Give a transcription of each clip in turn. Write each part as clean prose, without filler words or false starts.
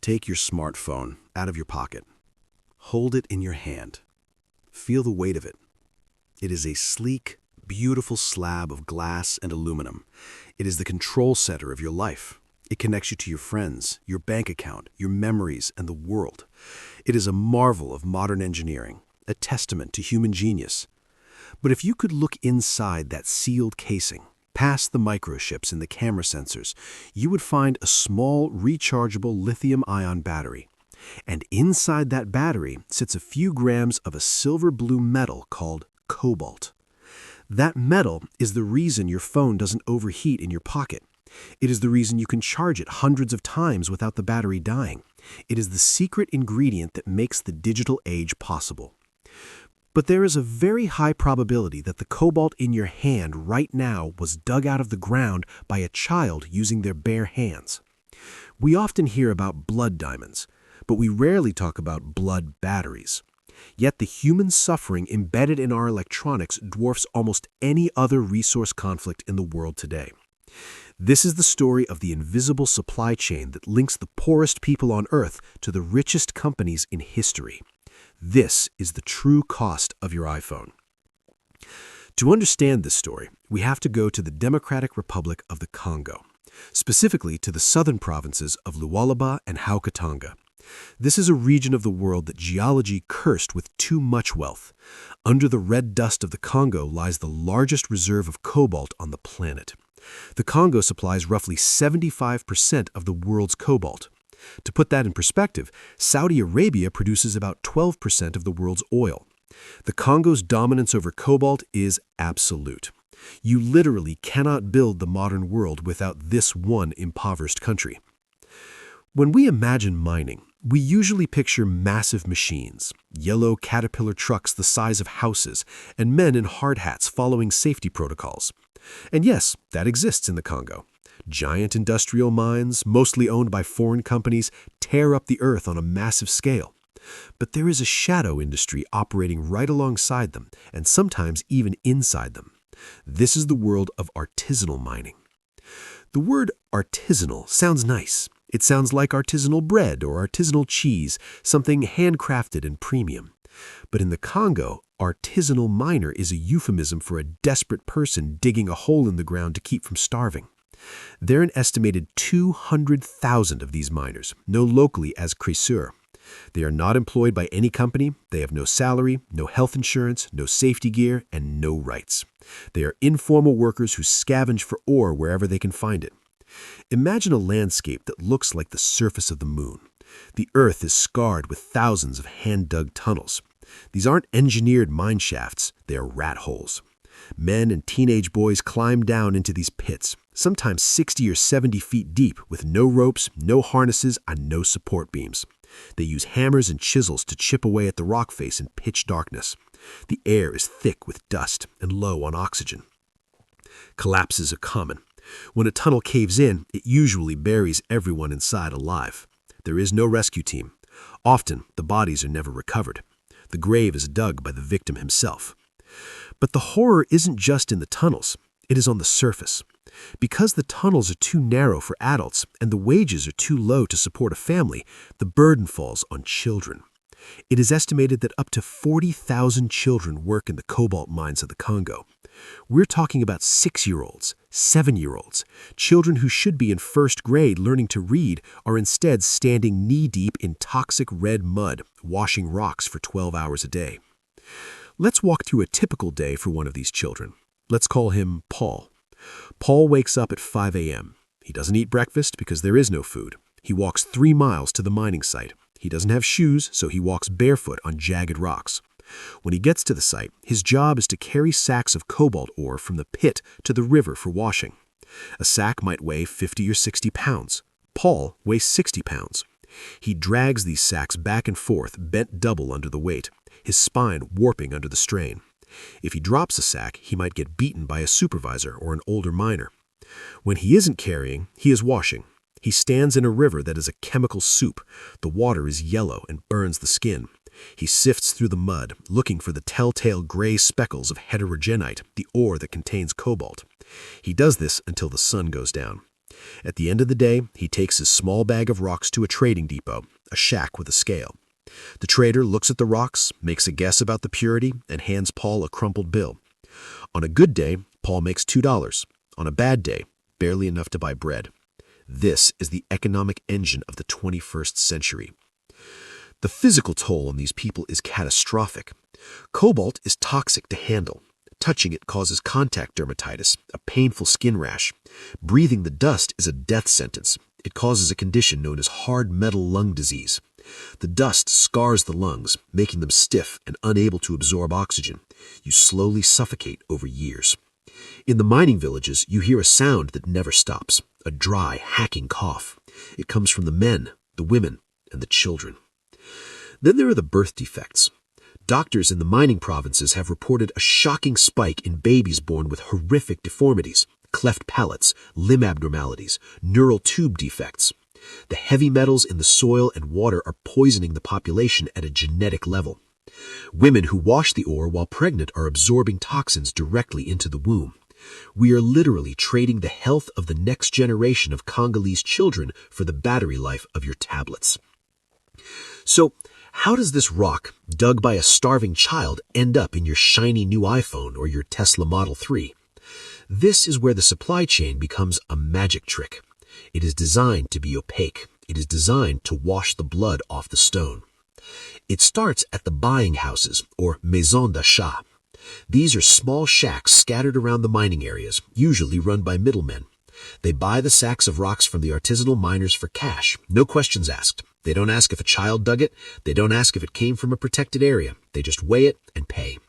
Take your smartphone out of your pocket. Hold it in your hand. Feel the weight of it. It is a sleek, beautiful slab of glass and aluminum. It is the control center of your life. It connects you to your friends, your bank account, your memories, and the world. It is a marvel of modern engineering, a testament to human genius. But if you could look inside that sealed casing, past the microchips and the camera sensors, you would find a small, rechargeable lithium-ion battery. And inside that battery sits a few grams of a silver-blue metal called cobalt. That metal is the reason your phone doesn't overheat in your pocket. It is the reason you can charge it hundreds of times without the battery dying. It is the secret ingredient that makes the digital age possible. But there is a very high probability that the cobalt in your hand right now was dug out of the ground by a child using their bare hands. We often hear about blood diamonds, but we rarely talk about blood batteries. Yet the human suffering embedded in our electronics dwarfs almost any other resource conflict in the world today. This is the story of the invisible supply chain that links the poorest people on Earth to the richest companies in history. This is the true cost of your iPhone. To understand this story, we have to go to the Democratic Republic of the Congo, specifically to the southern provinces of Lualaba and Haut-Katanga. This is a region of the world that geology cursed with too much wealth. Under the red dust of the Congo lies the largest reserve of cobalt on the planet. The Congo supplies roughly 75% of the world's cobalt. To put that in perspective, Saudi Arabia produces about 12% of the world's oil. The Congo's dominance over cobalt is absolute. You literally cannot build the modern world without this one impoverished country. When we imagine mining, we usually picture massive machines, yellow Caterpillar trucks the size of houses, and men in hard hats following safety protocols. And yes, that exists in the Congo. Giant industrial mines, mostly owned by foreign companies, tear up the earth on a massive scale. But there is a shadow industry operating right alongside them, and sometimes even inside them. This is the world of artisanal mining. The word artisanal sounds nice. It sounds like artisanal bread or artisanal cheese, something handcrafted and premium. But in the Congo, artisanal miner is a euphemism for a desperate person digging a hole in the ground to keep from starving. There are an estimated 200,000 of these miners, known locally as créceurs. They are not employed by any company, they have no salary, no health insurance, no safety gear, and no rights. They are informal workers who scavenge for ore wherever they can find it. Imagine a landscape that looks like the surface of the moon. The earth is scarred with thousands of hand-dug tunnels. These aren't engineered mine shafts, they are rat holes. Men and teenage boys climb down into these pits, sometimes 60 or 70 feet deep, with no ropes, no harnesses, and no support beams. They use hammers and chisels to chip away at the rock face in pitch darkness. The air is thick with dust and low on oxygen. Collapses are common. When a tunnel caves in, it usually buries everyone inside alive. There is no rescue team. Often, the bodies are never recovered. The grave is dug by the victim himself. But the horror isn't just in the tunnels. It is on the surface. Because the tunnels are too narrow for adults and the wages are too low to support a family, the burden falls on children. It is estimated that up to 40,000 children work in the cobalt mines of the Congo. We're talking about 6-year-olds, 7-year-olds. Children who should be in first grade learning to read are instead standing knee-deep in toxic red mud, washing rocks for 12 hours a day. Let's walk through a typical day for one of these children. Let's call him Paul. Paul wakes up at 5 a.m. He doesn't eat breakfast because there is no food. He walks 3 miles to the mining site. He doesn't have shoes, so he walks barefoot on jagged rocks. When he gets to the site, his job is to carry sacks of cobalt ore from the pit to the river for washing. A sack might weigh 50 or 60 pounds. Paul weighs 60 pounds. He drags these sacks back and forth, bent double under the weight, his spine warping under the strain. If he drops a sack, he might get beaten by a supervisor or an older miner. When he isn't carrying, he is washing. He stands in a river that is a chemical soup. The water is yellow and burns the skin. He sifts through the mud, looking for the telltale gray speckles of heterogenite, the ore that contains cobalt. He does this until the sun goes down. At the end of the day, he takes his small bag of rocks to a trading depot, a shack with a scale. The trader looks at the rocks, makes a guess about the purity, and hands Paul a crumpled bill. On a good day, Paul makes $2. On a bad day, barely enough to buy bread. This is the economic engine of the 21st century. The physical toll on these people is catastrophic. Cobalt is toxic to handle. Touching it causes contact dermatitis, a painful skin rash. Breathing the dust is a death sentence. It causes a condition known as hard metal lung disease. The dust scars the lungs, making them stiff and unable to absorb oxygen. You slowly suffocate over years. In the mining villages, you hear a sound that never stops, a dry, hacking cough. It comes from the men, the women, and the children. Then there are the birth defects. Doctors in the mining provinces have reported a shocking spike in babies born with horrific deformities, cleft palates, limb abnormalities, neural tube defects. The heavy metals in the soil and water are poisoning the population at a genetic level. Women who wash the ore while pregnant are absorbing toxins directly into the womb. We are literally trading the health of the next generation of Congolese children for the battery life of your tablets. So, how does this rock, dug by a starving child, end up in your shiny new iPhone or your Tesla Model 3? This is where the supply chain becomes a magic trick. It is designed to be opaque. It is designed to wash the blood off the stone. It starts at the buying houses, or maison d'achat. These are small shacks scattered around the mining areas, usually run by middlemen. They buy the sacks of rocks from the artisanal miners for cash, no questions asked. They don't ask if a child dug it. They don't ask if it came from a protected area. They just weigh it and pay.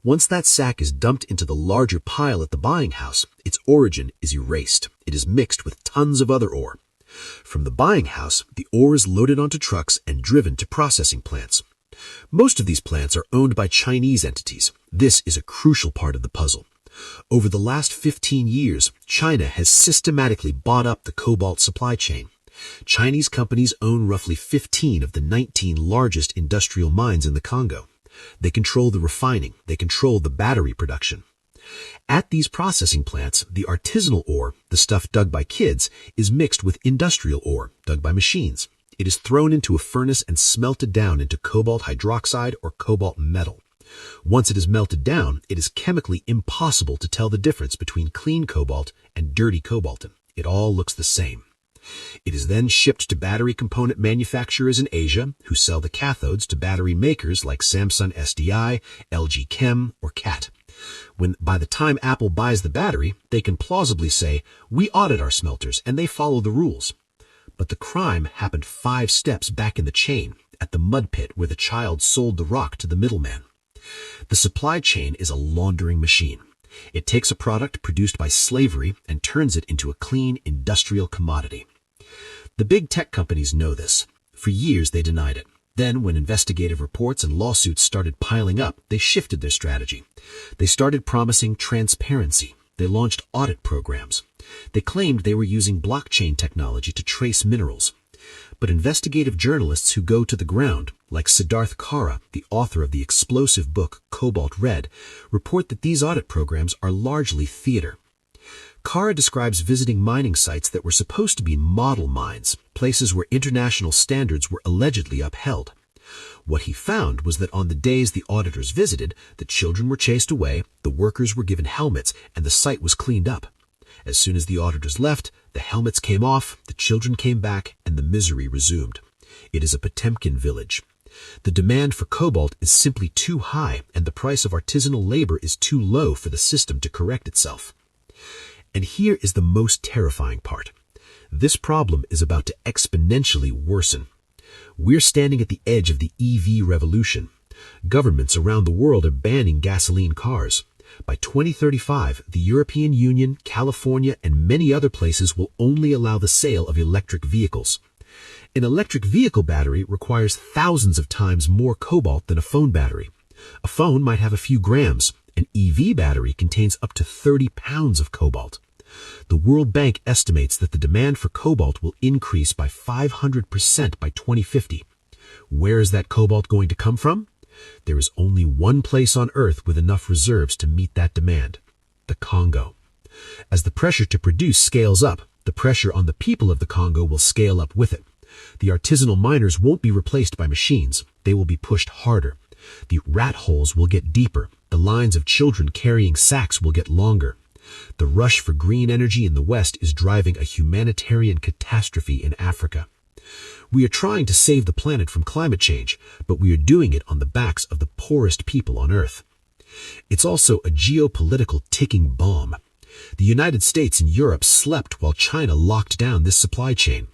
Once that sack is dumped into the larger pile at the buying house, its origin is erased. It is mixed with tons of other ore. From the buying house, the ore is loaded onto trucks and driven to processing plants. Most of these plants are owned by Chinese entities. This is a crucial part of the puzzle. Over the last 15 years, China has systematically bought up the cobalt supply chain. Chinese companies own roughly 15 of the 19 largest industrial mines in the Congo. They control the refining. They control the battery production. At these processing plants, the artisanal ore, the stuff dug by kids, is mixed with industrial ore, dug by machines. It is thrown into a furnace and smelted down into cobalt hydroxide or cobalt metal. Once it is melted down, it is chemically impossible to tell the difference between clean cobalt and dirty cobaltin. It all looks the same. It is then shipped to battery component manufacturers in Asia, who sell the cathodes to battery makers like Samsung SDI, LG Chem, or CAT. By the time Apple buys the battery, they can plausibly say, "We audit our smelters and they follow the rules." But the crime happened 5 steps back in the chain, at the mud pit where the child sold the rock to the middleman. The supply chain is a laundering machine. It takes a product produced by slavery and turns it into a clean industrial commodity. The big tech companies know this. For years they denied it. Then, when investigative reports and lawsuits started piling up, they shifted their strategy. They started promising transparency. They launched audit programs. They claimed they were using blockchain technology to trace minerals. But investigative journalists who go to the ground, like Siddharth Kara, the author of the explosive book Cobalt Red, report that these audit programs are largely theater. Kara describes visiting mining sites that were supposed to be model mines, places where international standards were allegedly upheld. What he found was that on the days the auditors visited, the children were chased away, the workers were given helmets, and the site was cleaned up. As soon as the auditors left, the helmets came off, the children came back, and the misery resumed. It is a Potemkin village. The demand for cobalt is simply too high, and the price of artisanal labor is too low for the system to correct itself. And here is the most terrifying part. This problem is about to exponentially worsen. We're standing at the edge of the EV revolution. Governments around the world are banning gasoline cars. By 2035, the European Union, California, and many other places will only allow the sale of electric vehicles. An electric vehicle battery requires thousands of times more cobalt than a phone battery. A phone might have a few grams. An EV battery contains up to 30 pounds of cobalt. The World Bank estimates that the demand for cobalt will increase by 500% by 2050. Where is that cobalt going to come from? There is only one place on Earth with enough reserves to meet that demand: the Congo. As the pressure to produce scales up, The pressure on the people of the Congo will scale up with it. The artisanal miners won't be replaced by machines. They will be pushed harder. The rat holes will get deeper. The lines of children carrying sacks will get longer. The rush for green energy in the West is driving a humanitarian catastrophe in Africa. We are trying to save the planet from climate change, but we are doing it on the backs of the poorest people on Earth. It's also a geopolitical ticking bomb. The United States and Europe slept while China locked down this supply chain.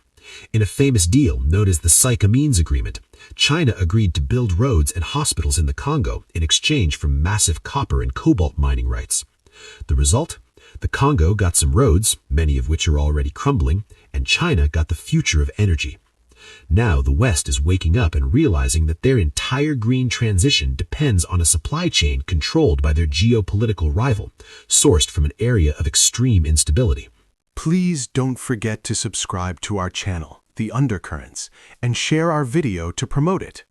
In a famous deal known as the Sycamines Agreement, China agreed to build roads and hospitals in the Congo in exchange for massive copper and cobalt mining rights. The result? The Congo got some roads, many of which are already crumbling, and China got the future of energy. Now the West is waking up and realizing that their entire green transition depends on a supply chain controlled by their geopolitical rival, sourced from an area of extreme instability. Please don't forget to subscribe to our channel, The Undercurrents, and share our video to promote it.